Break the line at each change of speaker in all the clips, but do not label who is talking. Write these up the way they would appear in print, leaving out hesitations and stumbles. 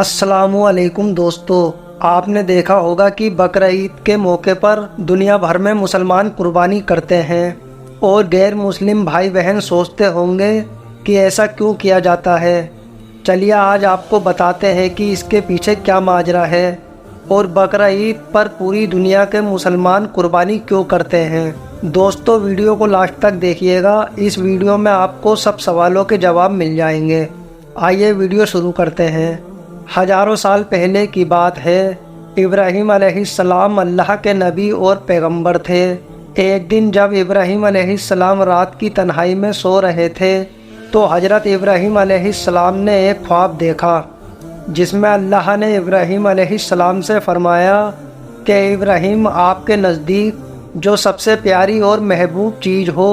अस्सलामु अलैकुम दोस्तों, आपने देखा होगा कि बकरीद के मौके पर दुनिया भर में मुसलमान कुर्बानी करते हैं और गैर मुस्लिम भाई बहन सोचते होंगे कि ऐसा क्यों किया जाता है। चलिए आज आपको बताते हैं कि इसके पीछे क्या माजरा है और बकरीद पर पूरी दुनिया के मुसलमान कुर्बानी क्यों करते हैं। दोस्तों वीडियो को लास्ट तक देखिएगा, इस वीडियो में आपको सब सवालों के जवाब मिल जाएंगे। आइए वीडियो शुरू करते हैं। हजारों साल पहले की बात है, इब्राहीम अलैहिस्सलाम अल्लाह के नबी और पैगंबर थे। एक दिन जब इब्राहीम अलैहिस्सलाम रात की तन्हाई में सो रहे थे तो हजरत इब्राहीम अलैहिस्सलाम ने एक ख्वाब देखा जिसमें अल्लाह ने इब्राहीम अलैहिस्सलाम से फरमाया कि इब्राहीम, आपके नज़दीक जो सबसे प्यारी और महबूब चीज़ हो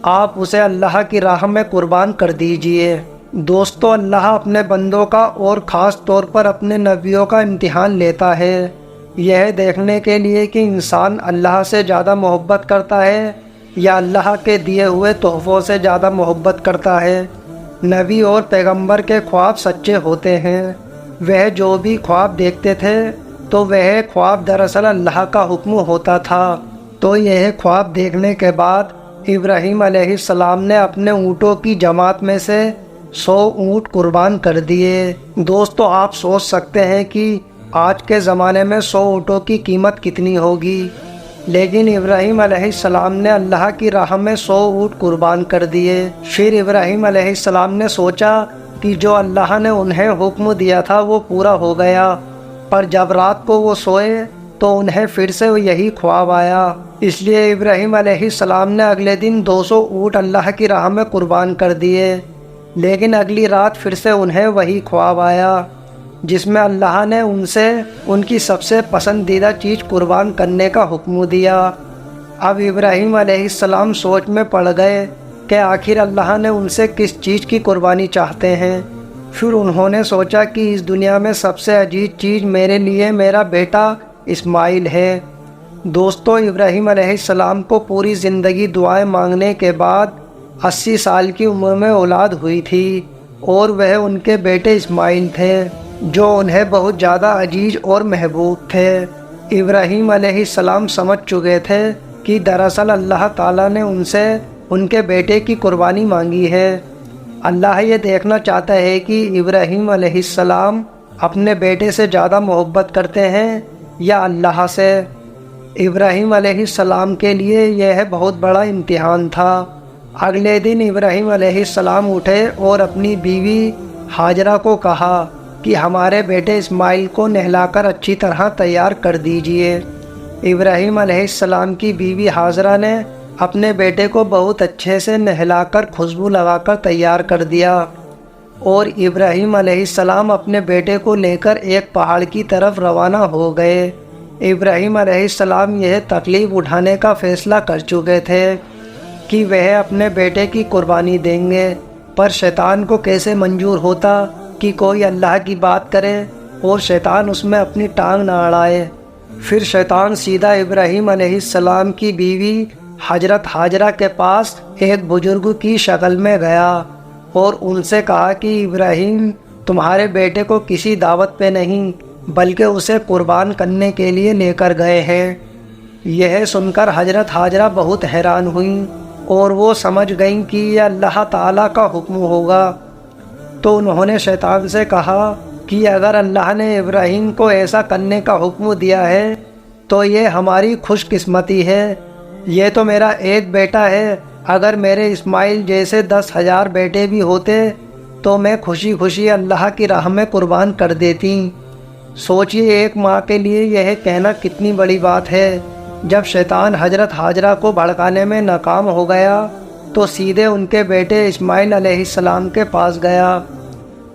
आप उसे अल्लाह की राह में कुर्बान कर दीजिए। दोस्तों, अल्लाह अपने बंदों का और ख़ास तौर पर अपने नबियों का इम्तिहान लेता है, यह देखने के लिए कि इंसान अल्लाह से ज़्यादा मोहब्बत करता है या अल्लाह के दिए हुए तोहफ़ों से ज़्यादा मोहब्बत करता है। नबी और पैगंबर के ख्वाब सच्चे होते हैं। वह जो भी ख्वाब देखते थे तो वह ख्वाब दरअसल अल्लाह का हुक्म होता था। तो यह ख्वाब देखने के बाद इब्राहीम अलैहिस्सलाम ने अपने ऊँटों की जमात में से 100 ऊँट कुर्बान कर दिए। दोस्तों, आप सोच सकते हैं कि आज के ज़माने में 100 ऊँटों की कीमत कितनी होगी, लेकिन इब्राहीम अलैहिस्सलाम ने अल्लाह की राह में 100 ऊँट कुर्बान कर दिए। फिर इब्राहीम अलैहिस्सलाम ने सोचा कि जो अल्लाह ने उन्हें हुक्म दिया था वो पूरा हो गया, पर जब रात को वो सोए तो उन्हें फिर से यही ख्वाब आया। इसलिए इब्राहीम अलैहिस्सलाम ने अगले दिन 200 ऊँट अल्लाह की राह में कुर्बान कर दिए, लेकिन अगली रात फिर से उन्हें वही ख्वाब आया जिसमें अल्लाह ने उनसे उनकी सबसे पसंदीदा चीज़ कुर्बान करने का हुक्म दिया। अब इब्राहीम अलैहिस्सलाम सोच में पड़ गए कि आखिर अल्लाह ने उनसे किस चीज़ की कुर्बानी चाहते हैं। फिर उन्होंने सोचा कि इस दुनिया में सबसे अजीज चीज़ मेरे लिए मेरा बेटा इस्माइल है। दोस्तों, इब्राहीम अलैहिस्सलाम को पूरी ज़िंदगी दुआएं मांगने के बाद 80 साल की उम्र में औलाद हुई थी और वह उनके बेटे इस्माइल थे जो उन्हें बहुत ज़्यादा अजीज और महबूब थे। इब्राहीम अलैहिस्सलाम समझ चुके थे कि दरअसल अल्लाह ताला ने उनसे उनके बेटे की कुर्बानी मांगी है। अल्लाह ये देखना चाहता है कि इब्राहीम अलैहिस्सलाम अपने बेटे से ज़्यादा मोहब्बत करते हैं या अल्लाह से। इब्राहीम अलैहिस्सलाम के लिए यह बहुत बड़ा इम्तिहान था। अगले दिन इब्राहीम अलैहिस्सलाम उठे और अपनी बीवी हाजरा को कहा कि हमारे बेटे इस्माइल को नहलाकर अच्छी तरह तैयार कर दीजिए। इब्राहीम अलैहिस्सलाम की बीवी हाजरा ने अपने बेटे को बहुत अच्छे से नहलाकर खुशबू लगाकर तैयार कर दिया और इब्राहीम अलैहिस्सलाम अपने बेटे को लेकर एक पहाड़ की तरफ रवाना हो गए। इब्राहीम अलैहिस्सलाम यह तकलीफ़ उठाने का फ़ैसला कर चुके थे कि वह अपने बेटे की कुर्बानी देंगे, पर शैतान को कैसे मंजूर होता कि कोई अल्लाह की बात करे और शैतान उसमें अपनी टांग ना अड़ाए। फिर शैतान सीधा इब्राहीम अलैहिस्सलाम की बीवी हजरत हाजरा के पास एक बुजुर्ग की शक्ल में गया और उनसे कहा कि इब्राहीम तुम्हारे बेटे को किसी दावत पे नहीं बल्कि उसे कुर्बान करने के लिए लेकर गए हैं। यह सुनकर हजरत हाजरा बहुत हैरान हुई और वो समझ गईं कि यह अल्लाह ताला का हुक्म होगा। तो उन्होंने शैतान से कहा कि अगर अल्लाह ने इब्राहीम को ऐसा करने का हुक्म दिया है तो ये हमारी खुशकिस्मती है। ये तो मेरा एक बेटा है, अगर मेरे इस्माइल जैसे 10,000 बेटे भी होते तो मैं खुशी खुशी अल्लाह की राह में कुर्बान कर देती। सोचिए, एक माँ के लिए यह कहना कितनी बड़ी बात है। जब शैतान हजरत हाजरा को भड़काने में नाकाम हो गया तो सीधे उनके बेटे इस्माइल अलैहिस्सलाम के पास गया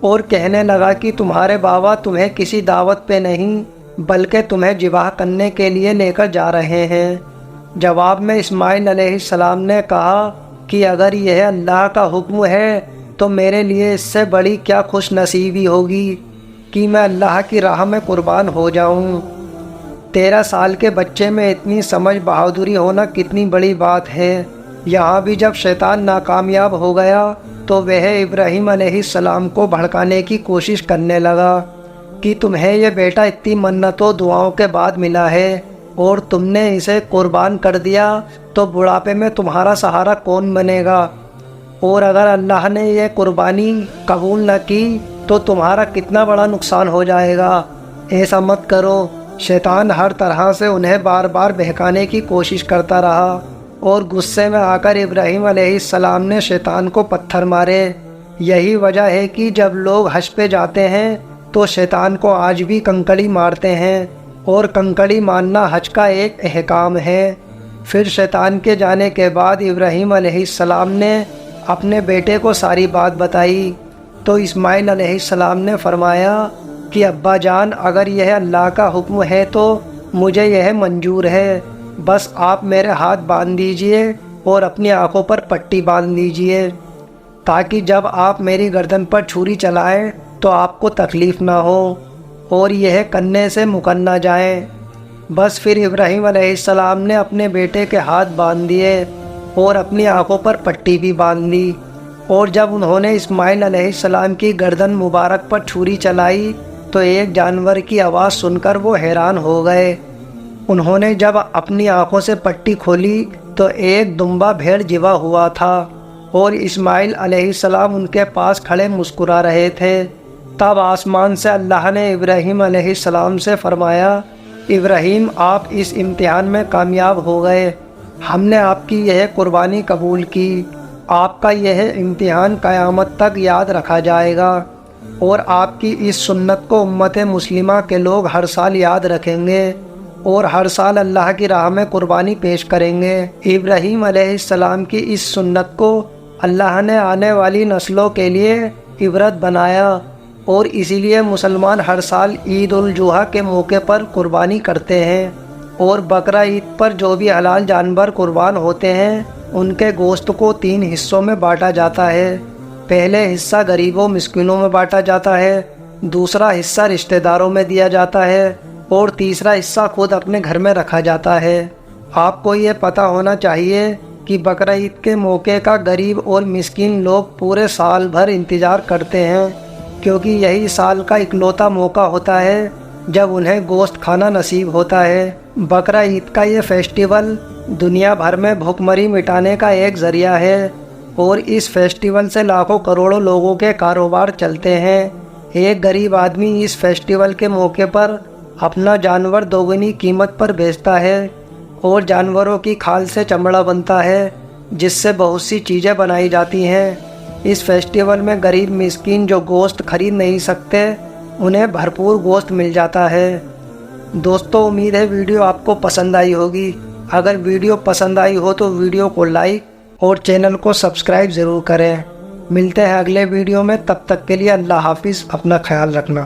और कहने लगा कि तुम्हारे बाबा तुम्हें किसी दावत पे नहीं बल्कि तुम्हें जिबाह करने के लिए लेकर जा रहे हैं। जवाब में इस्माइल अलैहिस्सलाम ने कहा कि अगर यह अल्लाह का हुक्म है तो मेरे लिए इससे बड़ी क्या खुश नसीबी होगी कि मैं अल्लाह की राह में कुर्बान हो जाऊं। 13 साल के बच्चे में इतनी समझ बहादुरी होना कितनी बड़ी बात है। यहाँ भी जब शैतान नाकामयाब हो गया तो वह इब्राहीम अलैहिस्सलाम को भड़काने की कोशिश करने लगा। کہ تمہیں یہ بیٹا اتنی منتوں دعاؤں کے بعد ملا ہے اور تم نے اسے قربان کر دیا تو بڑھاپے میں تمہارا سہارا کون بنے گا؟ اور اگر اللہ نے یہ قربانی قبول نہ کی تو تمہارا کتنا بڑا نقصان ہو جائے گا۔ ایسا مت کرو۔ شیطان ہر طرح سے انہیں بار بار بہکانے کی کوشش کرتا رہا اور غصے میں آ کر ابراہیم علیہ السلام نے شیطان کو پتھر مارے۔ یہی وجہ ہے کہ جب لوگ حج پہ جاتے ہیں تو شیطان کو آج بھی کنکڑی مارتے ہیں، اور کنکڑی مارنا حج کا ایک احکام ہے۔ پھر شیطان کے جانے کے بعد ابراہیم علیہ السلام نے اپنے بیٹے کو ساری بات بتائی تو اسماعیل علیہ السلام نے فرمایا کہ ابا جان، اگر یہ اللہ کا حکم ہے تو مجھے یہ منظور ہے، بس آپ میرے ہاتھ باندھ دیجئے اور اپنی آنکھوں پر پٹی باندھ دیجئے تاکہ جب آپ میری گردن پر چھری چلائیں تو آپ کو تکلیف نہ ہو اور یہ کرنے سے مکر نہ جائیں۔ بس پھر ابراہیم علیہ السلام نے اپنے بیٹے کے ہاتھ باندھ دیے اور اپنی آنکھوں پر پٹی بھی باندھ لی، اور جب انہوں نے اسماعیل علیہ السلام کی گردن مبارک پر چھری چلائی تو ایک جانور کی آواز سن کر وہ حیران ہو گئے۔ انہوں نے جب اپنی آنکھوں سے پٹی کھولی تو ایک دمبا بھیڑ جوا ہوا تھا اور اسماعیل علیہ السلام ان کے پاس کھڑے مسکرا رہے تھے۔ تب آسمان سے اللہ نے ابراہیم علیہ السلام سے فرمایا، ابراہیم، آپ اس امتحان میں کامیاب ہو گئے، ہم نے آپ کی یہ قربانی قبول کی، آپ کا یہ امتحان قیامت تک یاد رکھا جائے گا اور آپ کی اس سنت کو امت مسلمہ کے لوگ ہر سال یاد رکھیں گے اور ہر سال اللہ کی راہ میں قربانی پیش کریں گے۔ ابراہیم علیہ السلام کی اس سنت کو اللہ نے آنے والی نسلوں کے لیے عبرت بنایا اور اسی لیے مسلمان ہر سال عید الاضحیٰ کے موقع پر قربانی کرتے ہیں، اور بقرہ عید پر جو بھی حلال جانور قربان ہوتے ہیں ان کے گوشت کو 3 حصوں میں بانٹا جاتا ہے۔ پہلے حصہ غریبوں مسکینوں میں بانٹا جاتا ہے، دوسرا حصہ رشتہ داروں میں دیا جاتا ہے اور تیسرا حصہ خود اپنے گھر میں رکھا جاتا ہے۔ آپ کو یہ پتہ ہونا چاہیے کہ بقرہ عید کے موقع کا غریب اور مسکین لوگ پورے سال بھر انتظار کرتے ہیں، کیونکہ یہی سال کا اکلوتا موقع ہوتا ہے جب انہیں گوشت کھانا نصیب ہوتا ہے۔ بقرہ عید کا یہ فیسٹیول دنیا بھر میں بھوک مری مٹانے کا ایک ذریعہ ہے اور اس فیسٹیول سے لاکھوں کروڑوں لوگوں کے کاروبار چلتے ہیں۔ ایک غریب آدمی اس فیسٹیول کے موقع پر اپنا جانور دوگنی قیمت پر بیچتا ہے اور جانوروں کی کھال سے چمڑا بنتا ہے جس سے بہت سی چیزیں بنائی جاتی ہیں۔ اس فیسٹیول میں غریب مسکین جو گوشت خرید نہیں سکتے انہیں بھرپور گوشت مل جاتا ہے۔ دوستو، امید ہے ویڈیو آپ کو پسند آئی ہوگی۔ اگر ویڈیو پسند آئی ہو تو ویڈیو کو لائک اور چینل کو سبسکرائب ضرور کریں۔ ملتے ہیں اگلے ویڈیو میں، تب تک کے لیے اللہ حافظ، اپنا خیال رکھنا۔